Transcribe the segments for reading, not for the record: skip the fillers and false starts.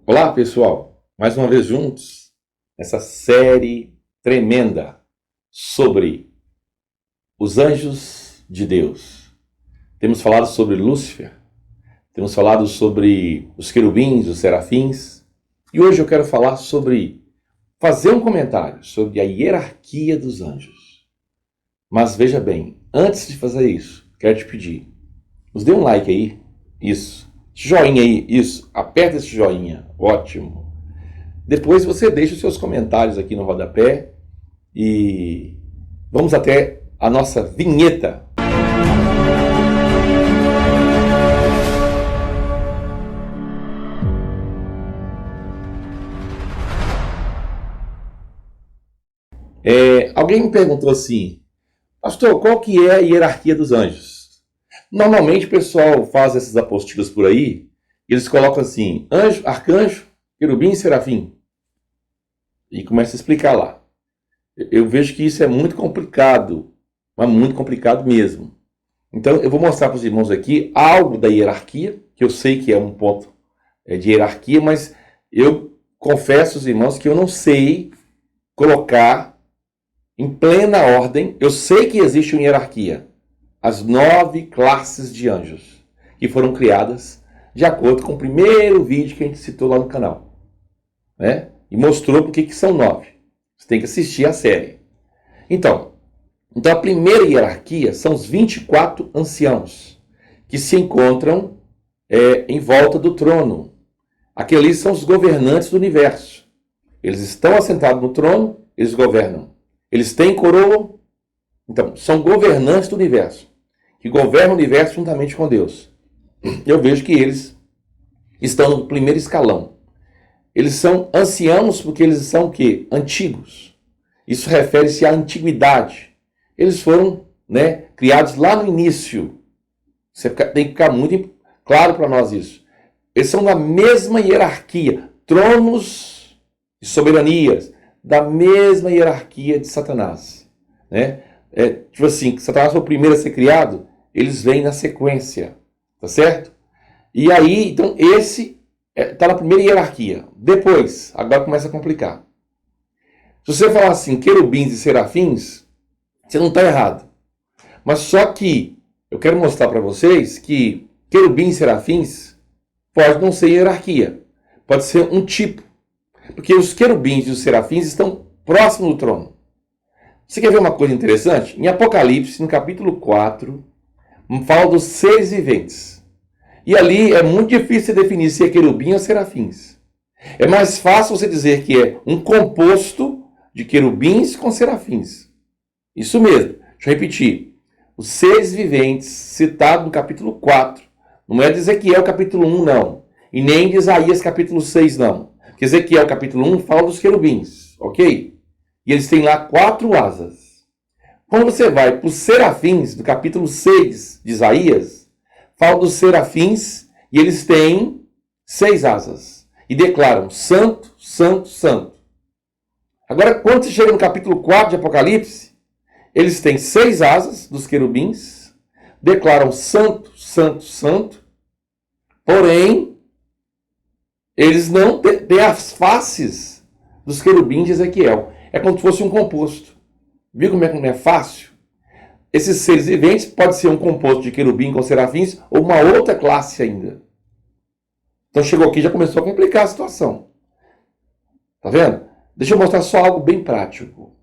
Olá, pessoal! Mais uma vez juntos, nessa série tremenda sobre os anjos de Deus. Temos falado sobre Lúcifer, temos falado sobre os querubins, os serafins, e hoje eu quero falar fazer um comentário sobre a hierarquia dos anjos. Mas veja bem, antes de fazer isso, quero te pedir, nos dê um like aí, isso, joinha aí, isso, aperta esse joinha, ótimo. Depois você deixa os seus comentários aqui no rodapé e vamos até a nossa vinheta. Alguém me perguntou assim, pastor, qual que é a hierarquia dos anjos? Normalmente o pessoal faz essas apostilas por aí, e eles colocam assim, anjo, arcanjo, querubim e serafim. E começa a explicar lá. Eu vejo que isso é muito complicado, mas muito complicado mesmo. Então eu vou mostrar para os irmãos aqui algo da hierarquia, que eu sei que é um ponto de hierarquia, mas eu confesso aos irmãos que eu não sei colocar em plena ordem. Eu sei que existe uma hierarquia. As 9 classes de anjos que foram criadas de acordo com o primeiro vídeo que a gente citou lá no canal, né? E mostrou porque que são 9. Você tem que assistir a série. Então a primeira hierarquia são os 24 anciãos que se encontram em volta do trono. Aqueles são os governantes do universo. Eles estão assentados no trono, eles governam. Eles têm coroa, então são governantes do universo, que governam o universo juntamente com Deus. Eu vejo que eles estão no primeiro escalão. Eles são anciãos porque eles são o quê? Antigos. Isso refere-se à antiguidade. Eles foram, criados lá no início. Você tem que ficar muito claro para nós isso. Eles são da mesma hierarquia, tronos e soberanias, da mesma hierarquia de Satanás. Tipo assim, Satanás foi o primeiro a ser criado, eles vêm na sequência, tá certo? E aí, então, esse está na primeira hierarquia. Depois, agora começa a complicar. Se você falar assim, querubins e serafins, você não está errado. Mas só que eu quero mostrar para vocês que querubins e serafins pode não ser hierarquia. Pode ser um tipo. Porque os querubins e os serafins estão próximos do trono. Você quer ver uma coisa interessante? Em Apocalipse, no capítulo 4, fala dos seres viventes. E ali é muito difícil definir se é querubim ou serafins. É mais fácil você dizer que é um composto de querubins com serafins. Isso mesmo. Deixa eu repetir. Os seres viventes citados no capítulo 4. Não é de Ezequiel capítulo 1, não. E nem de Isaías capítulo 6, não. Porque Ezequiel capítulo 1 fala dos querubins. Ok? E eles têm lá 4 asas. Quando você vai para os serafins, do capítulo 6 de Isaías, fala dos serafins e eles têm 6 asas. E declaram santo, santo, santo. Agora, quando você chega no capítulo 4 de Apocalipse, eles têm 6 asas dos querubins, declaram santo, santo, santo, porém, eles não têm as faces dos querubins de Ezequiel. É como se fosse um composto. Viu como é fácil? Esses seres viventes pode ser um composto de querubim com serafins ou uma outra classe ainda. Então chegou aqui e já começou a complicar a situação. Tá vendo? Deixa eu mostrar só algo bem prático.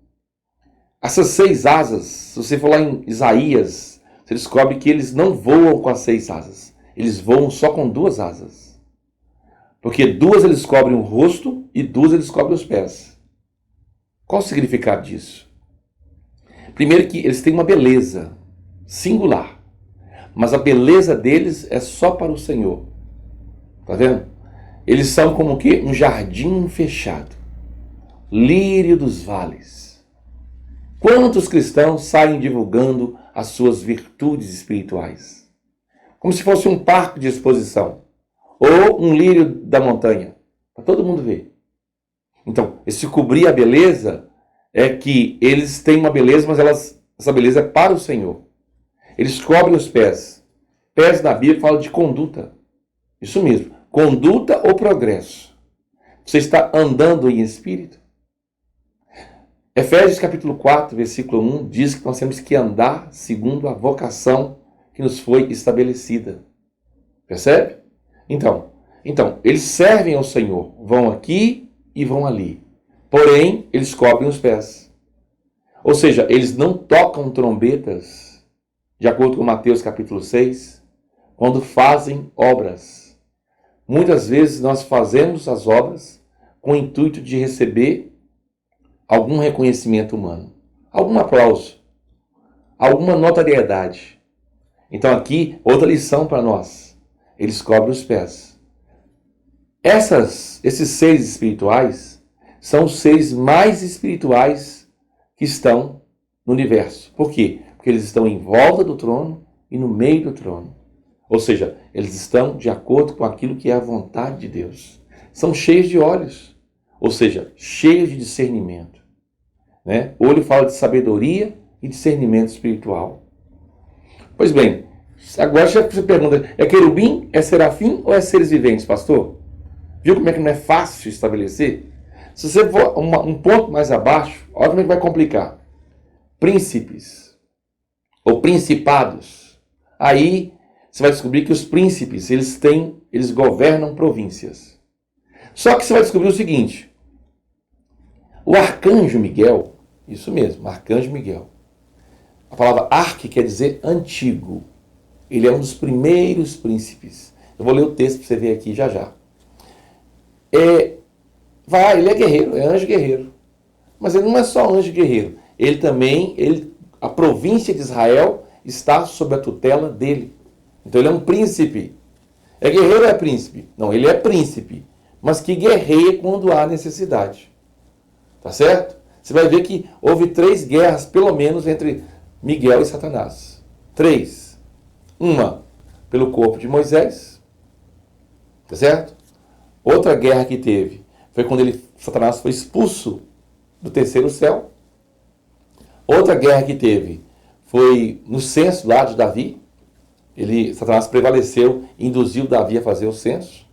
Essas 6 asas, se você for lá em Isaías, você descobre que eles não voam com as 6 asas. Eles voam só com 2 asas. Porque 2 eles cobrem o rosto e 2 eles cobrem os pés. Qual o significado disso? Primeiro que eles têm uma beleza singular. Mas a beleza deles é só para o Senhor. Tá vendo? Eles são como que um jardim fechado. Lírio dos vales. Quantos cristãos saem divulgando as suas virtudes espirituais? Como se fosse um parque de exposição. Ou um lírio da montanha. Para todo mundo ver. Então, esse cobrir a beleza é que eles têm uma beleza, mas essa beleza é para o Senhor. Eles cobrem os pés. Pés na Bíblia fala de conduta. Isso mesmo. Conduta ou progresso. Você está andando em espírito? Efésios capítulo 4, versículo 1 diz que nós temos que andar segundo a vocação que nos foi estabelecida. Percebe? Então, eles servem ao Senhor, vão aqui e vão ali. Porém, eles cobrem os pés. Ou seja, eles não tocam trombetas, de acordo com Mateus capítulo 6, quando fazem obras. Muitas vezes nós fazemos as obras com o intuito de receber algum reconhecimento humano, algum aplauso, alguma notoriedade. Então aqui, outra lição para nós. Eles cobrem os pés. Esses seres espirituais são os seres mais espirituais que estão no universo. Por quê? Porque eles estão em volta do trono e no meio do trono. Ou seja, eles estão de acordo com aquilo que é a vontade de Deus. São cheios de olhos, ou seja, cheios de discernimento. Né? O olho fala de sabedoria e discernimento espiritual. Pois bem, agora você pergunta, é querubim, é serafim ou é seres viventes, pastor? Viu como é que não é fácil estabelecer? Se você for um ponto mais abaixo, olha como é que vai complicar. Príncipes ou principados. Aí você vai descobrir que os príncipes, eles governam províncias. Só que você vai descobrir o seguinte, o arcanjo Miguel, isso mesmo, arcanjo Miguel. A palavra arque quer dizer antigo. Ele é um dos primeiros príncipes. Eu vou ler o texto para você ver aqui já já. Ele é guerreiro, é anjo guerreiro. Mas ele não é só anjo guerreiro. Ele também, a província de Israel está sob a tutela dele. Então ele é um príncipe. É guerreiro ou é príncipe? Não, ele é príncipe. Mas que guerreia quando há necessidade. Tá certo? Você vai ver que houve 3 guerras, pelo menos, entre Miguel e Satanás. 3. Uma pelo corpo de Moisés. Tá certo? Outra guerra que teve foi quando Satanás foi expulso do terceiro céu. Outra guerra que teve foi no censo lá de Davi. Satanás prevaleceu e induziu Davi a fazer o censo.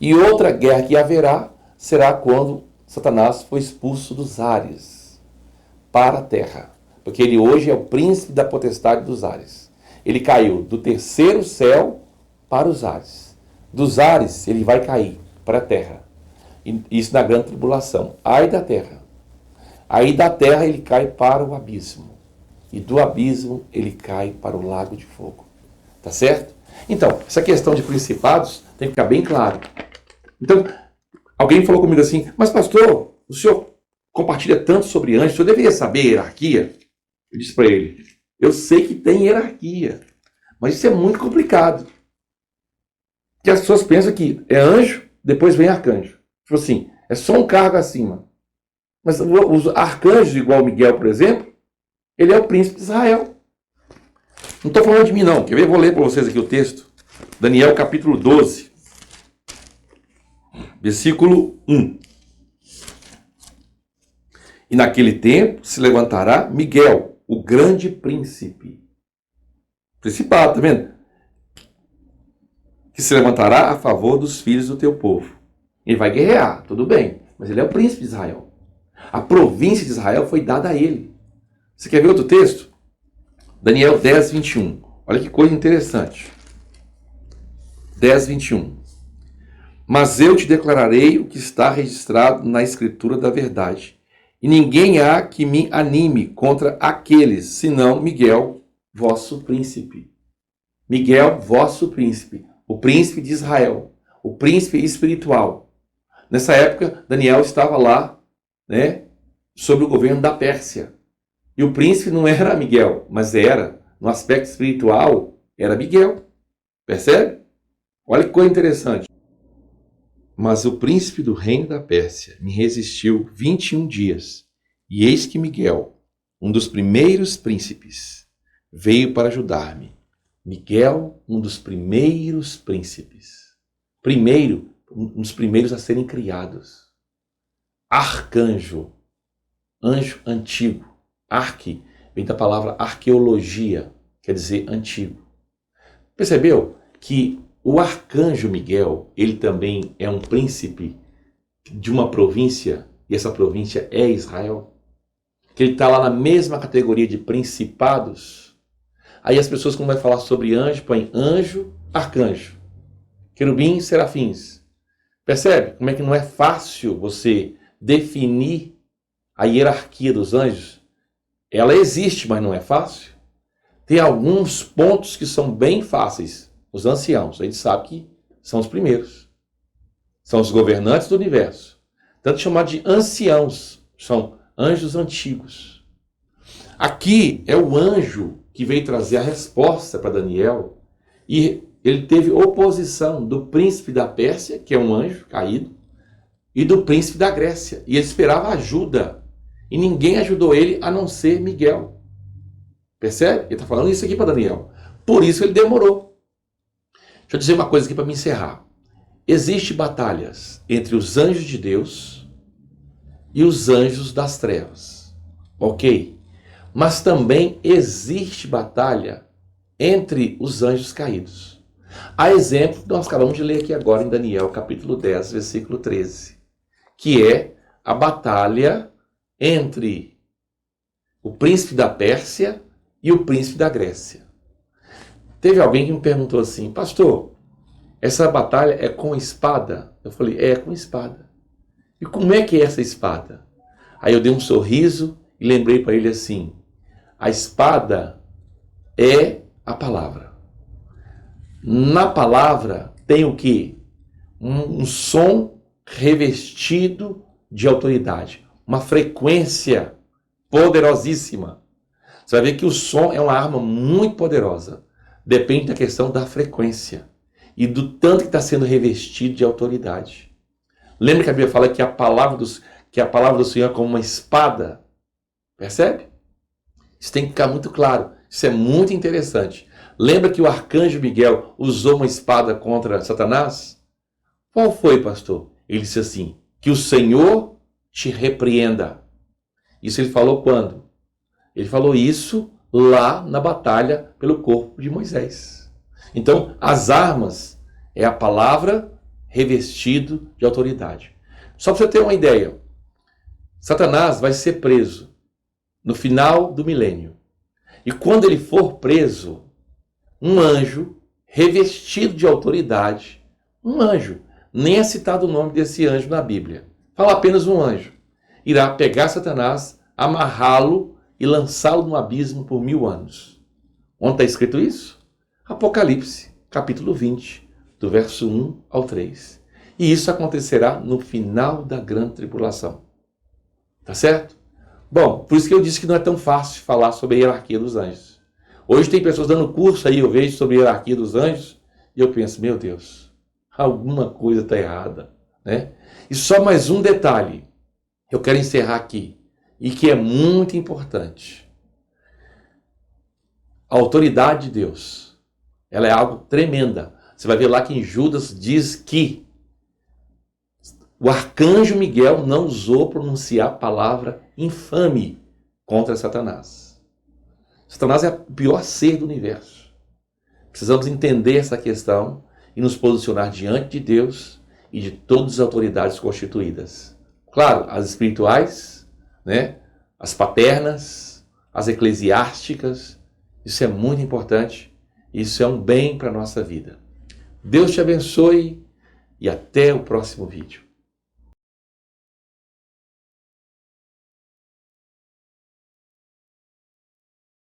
E outra guerra que haverá será quando Satanás foi expulso dos ares para a terra. Porque ele hoje é o príncipe da potestade dos ares. Ele caiu do terceiro céu para os ares. Dos ares ele vai cair para a terra. Isso na grande tribulação. Ai da terra. Aí da terra ele cai para o abismo. E do abismo ele cai para o lago de fogo. Tá certo? Então, essa questão de principados tem que ficar bem claro. Então, alguém falou comigo assim, mas pastor, o senhor compartilha tanto sobre anjos, o senhor deveria saber hierarquia? Eu disse para ele, eu sei que tem hierarquia, mas isso é muito complicado. Porque as pessoas pensam que é anjo, depois vem arcanjo. Tipo assim, é só um cargo acima. Mas os arcanjos, igual Miguel, por exemplo, ele é o príncipe de Israel. Não estou falando de mim não, quer ver? Vou ler para vocês aqui o texto. Daniel capítulo 12, versículo 1. E naquele tempo se levantará Miguel, o grande príncipe. Principado, tá vendo? Que se levantará a favor dos filhos do teu povo. Ele vai guerrear, tudo bem, mas ele é o príncipe de Israel. A província de Israel foi dada a ele. Você quer ver outro texto? Daniel 10, 21. Olha que coisa interessante. 10, 21. Mas eu te declararei o que está registrado na escritura da verdade. E ninguém há que me anime contra aqueles, senão Miguel, vosso príncipe. Miguel, vosso príncipe. O príncipe de Israel. O príncipe espiritual. Nessa época, Daniel estava lá, né, sob o governo da Pérsia. E o príncipe não era Miguel, mas era, no aspecto espiritual, era Miguel. Percebe? Olha que coisa interessante. Mas o príncipe do reino da Pérsia me resistiu 21 dias, e eis que Miguel, um dos primeiros príncipes, veio para ajudar-me. Miguel, um dos primeiros príncipes. Primeiro, um dos primeiros a serem criados. Arcanjo, anjo antigo. Arque, vem da palavra arqueologia, quer dizer antigo. Percebeu que o arcanjo Miguel, ele também é um príncipe de uma província, e essa província é Israel, que ele está lá na mesma categoria de principados, aí as pessoas, quando vai falar sobre anjo, põem anjo, arcanjo, querubim, serafins. Percebe como é que não é fácil você definir a hierarquia dos anjos? Ela existe, mas não é fácil. Tem alguns pontos que são bem fáceis. Os anciãos, a gente sabe que são os primeiros. São os governantes do universo. Tanto chamado de anciãos, são anjos antigos. Aqui é o anjo que veio trazer a resposta para Daniel, e ele teve oposição do príncipe da Pérsia, que é um anjo caído, e do príncipe da Grécia. E ele esperava ajuda. E ninguém ajudou ele a não ser Miguel. Percebe? Ele está falando isso aqui para Daniel. Por isso ele demorou. Deixa eu dizer uma coisa aqui para me encerrar. Existem batalhas entre os anjos de Deus e os anjos das trevas. Ok? Mas também existe batalha entre os anjos caídos. Há exemplo que nós acabamos de ler aqui agora em Daniel, capítulo 10, versículo 13, que é a batalha entre o príncipe da Pérsia e o príncipe da Grécia. Teve alguém que me perguntou assim: pastor, essa batalha é com espada? Eu falei: é com espada. E como é que é essa espada? Aí eu dei um sorriso e lembrei para ele assim: a espada é a palavra. Na palavra tem o quê? Um som revestido de autoridade, uma frequência poderosíssima. Você vai ver que o som é uma arma muito poderosa. Depende da questão da frequência e do tanto que está sendo revestido de autoridade. Lembra que a Bíblia fala que a palavra do Senhor é como uma espada? Percebe? Isso tem que ficar muito claro. Isso é muito interessante. Lembra que o arcanjo Miguel usou uma espada contra Satanás? Qual foi, pastor? Ele disse assim: que o Senhor te repreenda. Isso ele falou quando? Ele falou isso lá na batalha pelo corpo de Moisés. Então, as armas é a palavra revestido de autoridade. Só para você ter uma ideia, Satanás vai ser preso no final do milênio. E quando ele for preso, um anjo revestido de autoridade, um anjo, nem é citado o nome desse anjo na Bíblia, fala apenas um anjo, irá pegar Satanás, amarrá-lo e lançá-lo no abismo por 1000 anos. Onde está escrito isso? Apocalipse, capítulo 20, do verso 1 ao 3. E isso acontecerá no final da grande tribulação. Tá certo? Bom, por isso que eu disse que não é tão fácil falar sobre a hierarquia dos anjos. Hoje tem pessoas dando curso aí, eu vejo sobre a hierarquia dos anjos, e eu penso: meu Deus, alguma coisa está errada, né? E só mais um detalhe, eu quero encerrar aqui, e que é muito importante. A autoridade de Deus, ela é algo tremenda. Você vai ver lá que em Judas diz que o arcanjo Miguel não ousou pronunciar a palavra infame contra Satanás. Satanás é o pior ser do universo. Precisamos entender essa questão e nos posicionar diante de Deus e de todas as autoridades constituídas. Claro, as espirituais, né? As paternas, as eclesiásticas. Isso é muito importante. Isso é um bem para a nossa vida. Deus te abençoe e até o próximo vídeo.